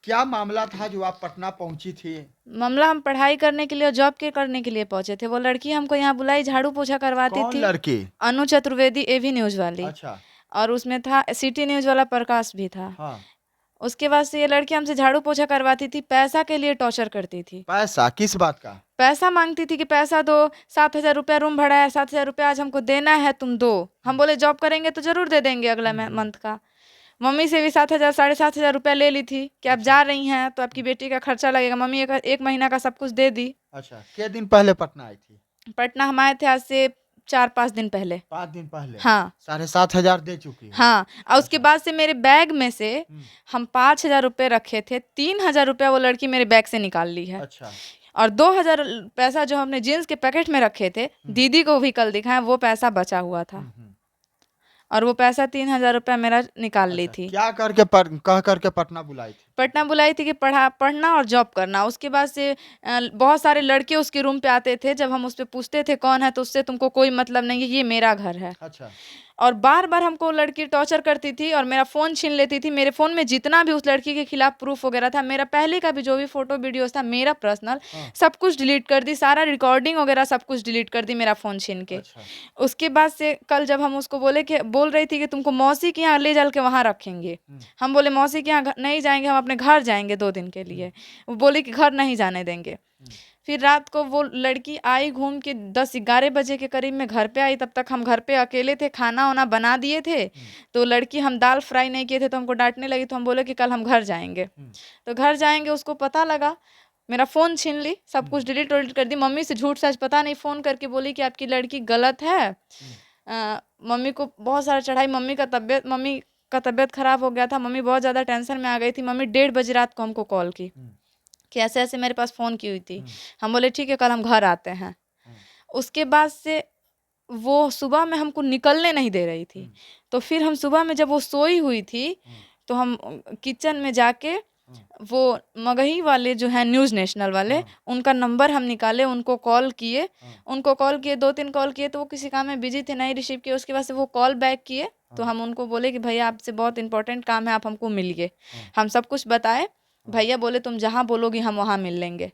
क्या मामला था जो आप पटना पहुंची थी? मामला, हम पढ़ाई करने के लिए और जॉब के करने के लिए पहुंचे थे। वो लड़की हमको यहाँ बुलाई, झाड़ू पोछा करवाती कौन थी। लड़की? अनु चतुर्वेदी, एवी न्यूज वाली। अच्छा। और उसमें था सिटी न्यूज वाला प्रकाश भी था। हाँ। उसके बाद से ये लड़की हमसे झाड़ू पोछा करवाती थी, पैसा के लिए टॉर्चर करती थी। पैसा किस बात का? पैसा मांगती थी कि पैसा दो, 7,000 रुपया रूम भाड़ा है, 7,000 रुपया आज हमको देना है, तुम दो। हम बोले जॉब करेंगे तो जरूर दे देंगे अगला मंथ का। मम्मी से भी 7,000 ₹7,500 ले ली थी कि आप अच्छा। जा रही हैं तो आपकी बेटी का खर्चा लगेगा। मम्मी एक महीना का सब कुछ दे दी। अच्छा, कितने दिन पहले पटना आई थी? पटना हम आए थे आज से 4-5 दिन पहले। 5 दिन पहले? हाँ 7,500 दे चुकी है? हाँ। और उसके अच्छा। बाद से मेरे बैग में से हम्म, हम 5,000 रुपये रखे थे, 3,000 रुपया वो लड़की मेरे बैग से निकाल ली है। अच्छा। और 2,000 पैसा जो हमने जीन्स के पैकेट में रखे थे, दीदी को भी कल दिखाया, वो पैसा बचा हुआ था। और वो पैसा 3,000 रुपया मेरा निकाल ली अच्छा, थी। क्या करके कह करके पटना बुलाई थी? पटना बुलाई थी कि पढ़ना और जॉब करना। उसके बाद से बहुत सारे लड़के उसके रूम पे आते थे। जब हम उस पे पूछते थे कौन है, तो उससे तुमको कोई मतलब नहीं है, ये मेरा घर है। अच्छा। और बार बार हमको लड़की टॉर्चर करती थी और मेरा फ़ोन छीन लेती थी। मेरे फ़ोन में जितना भी उस लड़की के खिलाफ प्रूफ वगैरह था, मेरा पहले का भी जो भी फोटो वीडियोस था मेरा पर्सनल, हाँ। सब कुछ डिलीट कर दी। सारा रिकॉर्डिंग वगैरह सब कुछ डिलीट कर दी मेरा फ़ोन छीन के। अच्छा। उसके बाद से कल जब हम उसको बोल रही थी कि तुमको मौसी के यहाँ ले चल के वहाँ रखेंगे। हम बोले मौसी के यहाँ नहीं जाएंगे, हम अपने घर जाएंगे 2 दिन के लिए। वो बोली कि घर नहीं जाने देंगे। फिर रात को वो लड़की आई घूम के, 10-11 बजे के करीब में घर पे आई। तब तक हम घर पे अकेले थे, खाना वाना बना दिए थे। तो लड़की, हम दाल फ्राई नहीं किए थे तो हमको डांटने लगी। तो हम बोले कि कल हम घर जाएंगे। तो घर जाएंगे, उसको पता लगा, मेरा फ़ोन छीन ली, सब कुछ डिलीट वलीट कर दी। मम्मी से झूठ सच पता नहीं फ़ोन करके बोली कि आपकी लड़की गलत है। मम्मी को बहुत सारा चढ़ाई। मम्मी का तबीयत खराब हो गया था। मम्मी बहुत ज़्यादा टेंशन में आ गई थी। मम्मी 1:30 बजे रात को हमको कॉल की कि ऐसे ऐसे मेरे पास फ़ोन की हुई थी। हम बोले ठीक है, कल हम घर आते हैं। उसके बाद से वो सुबह में हमको निकलने नहीं दे रही थी। तो फिर हम सुबह में जब वो सोई हुई थी, तो हम किचन में जाके वो मगही वाले जो हैं न्यूज़ नेशनल वाले, उनका नंबर हम निकाले, उनको कॉल किए। 2-3 कॉल किए तो वो किसी काम में बिजी थे, नहीं रिसीव किए। उसके बाद से वो कॉल बैक किए तो हम उनको बोले कि भैया आपसे बहुत इंपॉर्टेंट काम है, आप हमको मिलिए। हम सब कुछ बताए। भैया बोले तुम जहाँ बोलोगी हम वहाँ मिल लेंगे।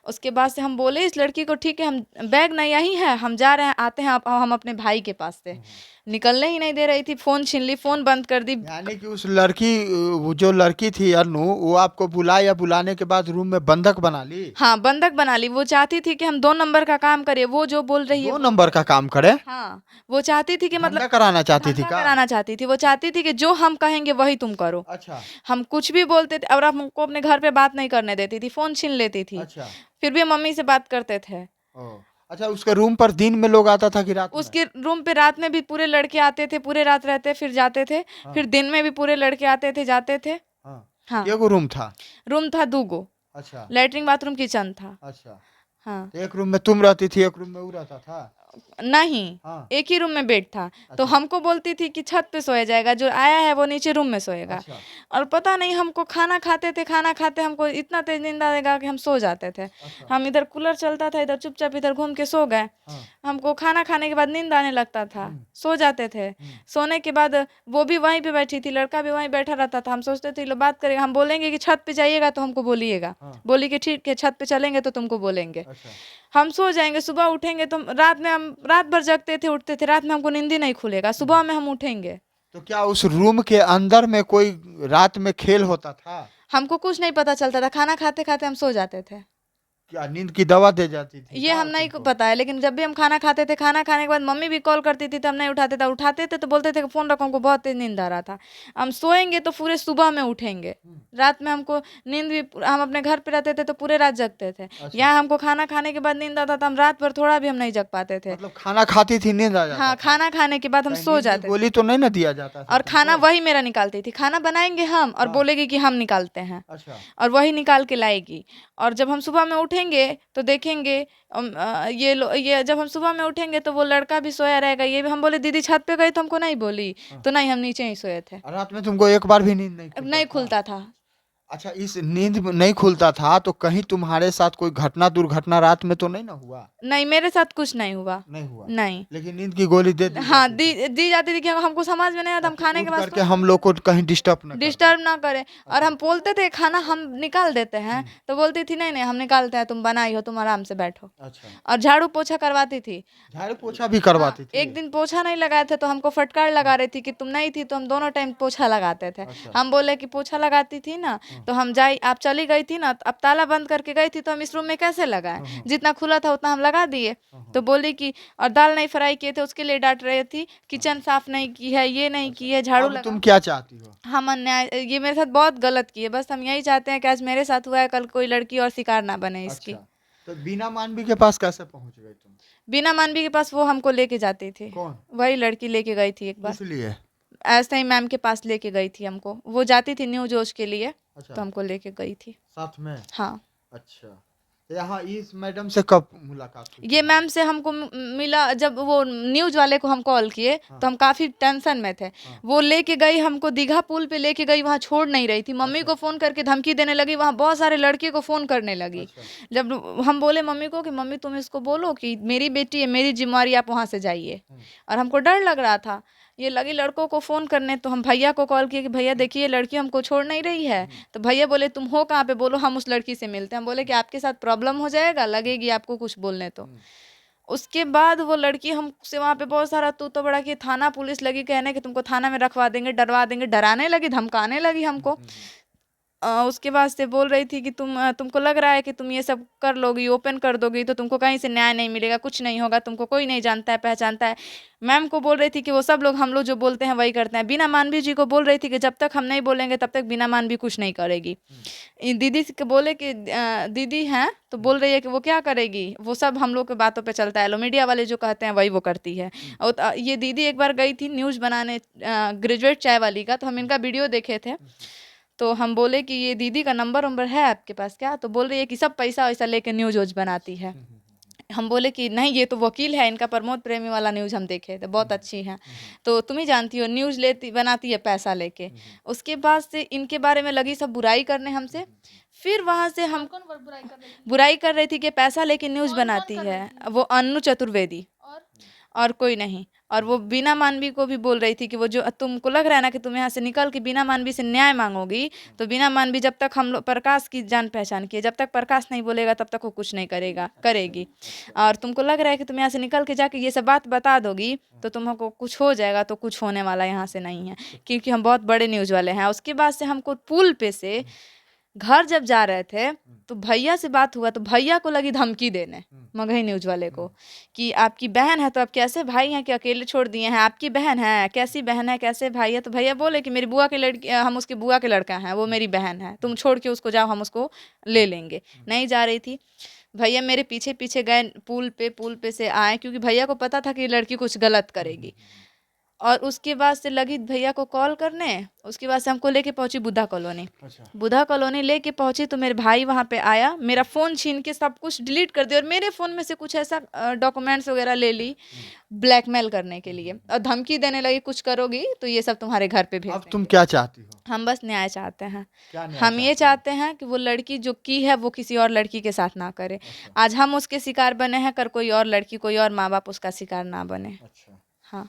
उसके बाद से हम बोले इस लड़की को ठीक है, हम बैग नहीं यहीं है, हम जा रहे हैं, आते हैं, हम अपने भाई के पास से। निकलने ही नहीं दे रही थी। फ़ोन छीन ली, फ़ोन बंद कर दी। यानी कि उस लड़की, वो जो लड़की थी अनु, वो आपको बुलाया, बुलाने के बाद रूम में बंधक बना ली? हाँ, बंधक बना ली। वो चाहती थी कि हम 2 नंबर का काम करें। वो जो बोल रही है 2 नंबर का काम करे? हाँ, वो चाहती थी कि मतलब धंधा कराना चाहती थी धंधा का? कराना चाहती थी। वो चाहती थी कि जो हम कहेंगे वही तुम करो। अच्छा। हम कुछ भी बोलते थे और हमको अपने घर पे बात नहीं करने देती थी, फ़ोन छीन लेती थी। अच्छा। फिर भी हम मम्मी से बात करते थे। ओ। अच्छा, उसके रूम पर दिन में लोग आता था कि रात में? उसके रूम पे रात में भी पूरे लड़के आते थे, पूरे रात रहते फिर जाते थे। फिर दिन में भी पूरे लड़के आते थे, जाते थे। हाँ। हाँ, ये को रूम था? रूम था 2 गो। अच्छा। लैट्रिन बाथरूम किचन था। अच्छा, हाँ। तो एक रूम में तुम रहती थी, एक रूम में वो रहता था? नहीं, हाँ। एक ही रूम में बेड था। तो अच्छा। हमको बोलती थी कि छत पे सोया जाएगा, जो आया है वो नीचे रूम में सोएगा। अच्छा। और पता नहीं हमको खाना खाते हमको इतना तेज नींद आएगा कि हम सो जाते थे। अच्छा। हम इधर कूलर चलता था, इधर चुपचाप इधर घूम के सो गए। हाँ। हमको खाना खाने के बाद नींद आने लगता था, सो जाते थे। सोने के बाद वो भी वहीं पे बैठी थी, लड़का भी वहीं बैठा रहता था। हम सोचते थे लो बात करेगा, हम बोलेंगे कि छत पे जाइएगा तो हमको बोलिएगा। हाँ। बोली कि ठीक है, छत पे चलेंगे तो तुमको बोलेंगे। अच्छा। हम सो जाएंगे, सुबह उठेंगे तो रात में हम रात भर जगते थे, उठते थे। रात में हमको नींद ही नहीं खुलेगा, सुबह में हम उठेंगे। तो क्या उस रूम के अंदर में कोई रात में खेल होता था? हमको कुछ नहीं पता चलता था, खाना खाते खाते हम सो जाते थे। क्या नींद की दवा दे जाती थी ये क्या हम नहीं तुमको? पता है, लेकिन जब भी हम खाना खाते थे, खाना खाने के बाद मम्मी भी कॉल करती थी तो हम नहीं उठाते थे तो बोलते थे कि फ़ोन रखो, हमको बहुत तेज नींद आ रहा था। हम सोएंगे तो पूरे सुबह में उठेंगे। रात में हमको नींद भी, हम अपने घर पे रहते थे तो पूरे रात जगते थे। अच्छा। यहाँ हमको खाना खाने के बाद नींद आता था, हम रात भर थोड़ा भी हम नहीं जग पाते थे। मतलब खाना खाती थी नींद आ जाता हाँ, था? खाना खाने के बाद हम कहीं सो नींद की जाते थे। गोली तो नहीं ना दिया जाता था और खाना तुमको? वही मेरा निकालती थी। खाना बनाएंगे हम और हाँ। बोलेगी कि हम निकालते हैं। अच्छा। और वही निकाल के लाएगी। और जब हम सुबह में उठेंगे तो देखेंगे, ये जब हम सुबह में उठेंगे तो वो लड़का भी सोया रहेगा। ये भी हम बोले दीदी छत पे गई तो हमको नहीं बोली। हाँ। तो नहीं, हम नीचे ही सोए थे। और रात में तुमको एक बार भी नींद नहीं खुलता नहीं था? खुलता था। अच्छा, इस नींद में नहीं खुलता था तो कहीं तुम्हारे साथ कोई घटना दुर्घटना रात में तो नहीं ना हुआ? नहीं, मेरे साथ कुछ नहीं हुआ। नहीं हुआ। नहीं। लेकिन नींद की गोली दे दी हाँ, जाती थी दी जाती थी कि हमको समझ में नहीं आता, हम ताकि खाने उठ के बाद करके हम लोग को कहीं डिस्टर्ब न कर दें। डिस्टर्ब ना करें। और अच्छा। हम बोलते थे खाना हम निकाल देते हैं, तो बोलती थी नहीं, नहीं हम निकालते हैं, तुम बनाई हो, तुम आराम से बैठो। अच्छा, और झाड़ू पोछा करवाती थी। झाड़ू पोछा भी हाँ, करवाती एक थी? दिन पोछा नहीं लगाए थे तो हमको फटकार लगा रही थी कि तुम नहीं थी, तो हम दोनों टाइम पोछा लगाते थे। अच्छा। हम बोले कि पोछा लगाती थी ना, तो हम आप चली गई थी ना, अब ताला बंद करके गई थी तो हम इस रूम में कैसे लगाएं? जितना खुला था उतना हम लगा दिए। तो बोली कि और दाल नहीं फ्राई किए थे उसके लिए डांट रही थी, किचन साफ नहीं की है, ये नहीं की है, झाड़ू अब लगा। तुम क्या चाहती हो? हम अन्याय, ये मेरे साथ बहुत गलत किए, बस हम यही चाहते हैं कि आज मेरे साथ हुआ है, कल कोई लड़की और शिकार ना बने इसकी। अच्छा, तो बीना मानवी के पास कैसे पहुंच गई तुम? बिना मानवी के पास वो हमको लेके जाती थी। कौन? वही लड़की लेके गई थी एक बार, इसलिए? ऐसे ही मैम के पास लेके गई थी हमको। वो जाती थी न्यू जोश के लिए, अच्छा, तो हमको लेके गई थी। साथ में? हाँ, अच्छा, तो यहाँ इस मैडम से कब मुलाकात हुई? ये मैम से हमको मिला जब वो न्यूज वाले को हम कॉल किए, तो हम काफी टेंशन में थे। वो लेके गई हमको दीघा पुल पे लेके गई, वहाँ छोड़ नहीं रही थी। मम्मी को फोन करके धमकी देने लगी, वहाँ बहुत सारे लड़के को फोन करने लगी। अच्छा, जब हम बोले मम्मी को कि मम्मी तुम इसको बोलो कि मेरी बेटी है, मेरी जिम्मेवारी, आप वहाँ से जाइए। और हमको डर लग रहा था, ये लगी लड़कों को फ़ोन करने, तो हम भैया को कॉल किए कि भैया देखिए लड़की हमको छोड़ नहीं रही है। तो भैया बोले तुम हो कहाँ पे, बोलो हम उस लड़की से मिलते हैं। हम बोले कि आपके साथ प्रॉब्लम हो जाएगा, लगेगी आपको कुछ बोलने तो। उसके बाद वो लड़की हमसे वहाँ पे बहुत सारा तू बड़ा कि थाना पुलिस लगी कहने कि तुमको थाना में रखवा देंगे, डरवा देंगे, डराने लगी, धमकाने लगी हमको। उसके बाद से बोल रही थी कि तुमको लग रहा है कि तुम ये सब कर लोगी, ओपन कर दोगी, तो तुमको कहीं से न्याय नहीं मिलेगा, कुछ नहीं होगा, तुमको कोई नहीं जानता है पहचानता है। मैम को बोल रही थी कि वो सब लोग हम लोग जो बोलते हैं वही करते हैं। बीना मानवी जी को बोल रही थी कि जब तक हम नहीं बोलेंगे तब तक बीना मानवी कुछ नहीं करेगी। दीदी से बोले कि दीदी हैं, तो बोल रही है कि वो क्या करेगी, वो सब हम लोग के बातों पे चलता है, लो मीडिया वाले जो कहते हैं वही वो करती है। और ये दीदी एक बार गई थी न्यूज़ बनाने, ग्रेजुएट चाय वाली का, तो हम इनका वीडियो देखे थे। तो हम बोले कि ये दीदी का नंबर है आपके पास क्या? तो बोल रही है कि सब पैसा वैसा लेके न्यूज़ वूज बनाती है। हम बोले कि नहीं ये तो वकील है, इनका प्रमोद प्रेमी वाला न्यूज़ हम देखे थे, बहुत अच्छी हैं। तो तुम ही जानती हो न्यूज़ लेती बनाती है पैसा लेके। उसके बाद से इनके बारे में लगी सब बुराई करने हमसे। फिर वहाँ से हम बुराई कर रही थी कि पैसा लेके न्यूज़ बनाती है, वो अन्नू चतुर्वेदी और कोई नहीं। और वो बीना मानवी को भी बोल रही थी कि वो जो तुमको लग रहा है ना कि तुम यहाँ से निकल के बीना मानवी से न्याय मांगोगी, तो बीना मानवी जब तक हम लोग प्रकाश की जान पहचान की है, जब तक प्रकाश नहीं बोलेगा तब तक वो कुछ नहीं करेगी। और तुमको लग रहा है कि तुम यहाँ से निकल के जाके ये सब बात बता दोगी तो तुमको कुछ हो जाएगा, तो कुछ होने वाला यहाँ से नहीं है, क्योंकि हम बहुत बड़े न्यूज़ वाले हैं। उसके बाद से हमको पुल पे से घर जब जा रहे थे तो भैया से बात हुआ, तो भैया को लगी धमकी देने, मगही न्यूज वाले को, कि आपकी बहन है तो आप कैसे भाई हैं कि अकेले छोड़ दिए हैं, आपकी बहन है, कैसी बहन है, कैसे भाई है? तो भैया बोले कि मेरी बुआ की लड़की, हम उसके बुआ के लड़का हैं, वो मेरी बहन है, तुम छोड़ के उसको जाओ, हम उसको ले लेंगे। नहीं जा रही थी। भैया मेरे पीछे पीछे गए पुल पे से आए, क्योंकि भैया को पता था कि लड़की कुछ गलत करेगी। और उसके बाद से लगी भैया को कॉल करने, उसके बाद से हमको लेके पहुंची बुद्धा कॉलोनी। अच्छा, बुद्धा कॉलोनी लेके पहुंची तो मेरे भाई वहाँ पे आया, मेरा फ़ोन छीन के सब कुछ डिलीट कर दिया, और मेरे फ़ोन में से कुछ ऐसा डॉक्यूमेंट्स वगैरह ले ली ब्लैकमेल करने के लिए, और धमकी देने लगी कुछ करोगी तो ये सब तुम्हारे घर पे भेज अब देंगे। तुम क्या चाहती हो? हम बस न्याय चाहते हैं। क्या न्याय हम ये चाहती चाहते हैं कि वो लड़की जो की है वो किसी और लड़की के साथ ना करे। आज हम उसके शिकार बने हैं, कर कोई और लड़की, कोई और माँ बाप उसका शिकार ना बने। हो? अच्छा, हाँ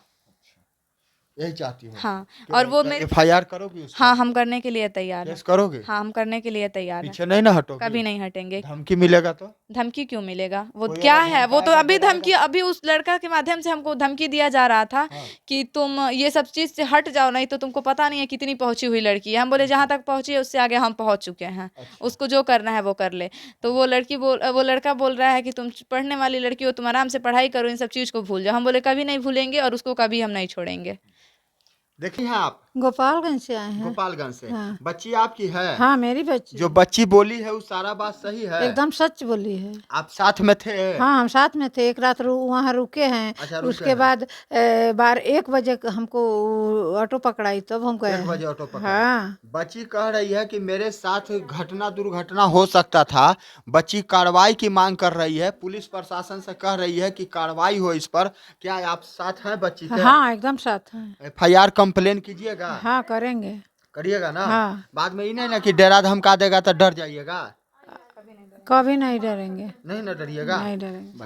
यही चाहती हो? हाँ। और वो मेरे FIR करोगी उसका? हाँ, हम करने के लिए तैयार हैं। केस करोगे? हाँ, हम करने के लिए तैयार हैं। पीछे नहीं ना हटोगे? कभी नहीं हटेंगे। धमकी मिलेगा तो? धमकी क्यों मिलेगा? वो कोई क्या अगर है, वो तो धमकाएगा, अभी डराएगा? धमकी, अभी उस लड़का के माध्यम से हमको धमकी दिया जा रहा था हाँ। कि तुम ये सब चीज़ से हट जाओ, नहीं तो तुमको पता नहीं है कितनी पहुंची हुई लड़की है। हम बोले जहाँ तक पहुंची है उससे आगे हम पहुंच चुके हैं, अच्छा, उसको जो करना है वो कर ले। तो वो लड़का बोल रहा है कि तुम पढ़ने वाली लड़की हो, तुम आराम से पढ़ाई करो, इन सब चीज़ को भूल जाओ। हम बोले कभी नहीं भूलेंगे और उसको कभी हम नहीं छोड़ेंगे। देखिए आप गोपालगंज से आए हैं। गोपालगंज से। हाँ। बच्ची आपकी है? हाँ, मेरी बच्ची जो बच्ची बोली है वो सारा बात सही है? एकदम सच बोली है। आप साथ में थे? हाँ, हम साथ में थे, एक रात वहाँ रुके हैं। अच्छा, रुके उसके हैं। बाद 1 बजे हमको ऑटो पकड़ाई, तब हम गए 1 बजे हैं। ऑटो पकड़ा? हाँ, बच्ची कह रही है कि मेरे साथ घटना दुर्घटना हो सकता था। बच्ची कार्रवाई की मांग कर रही है, पुलिस प्रशासन से कह रही है कि कार्रवाई हो इस पर। क्या आप साथ हैं बच्ची के? हाँ, एकदम साथ हैं। FIR कंप्लेन कीजिएगा? हाँ, करेंगे। करिएगा ना? हाँ। बाद में ये नहीं ना कि डरा धमका देगा तो डर जाइएगा, कभी नहीं डरेंगे, नहीं ना डरिएगा। नहीं डरेंगे।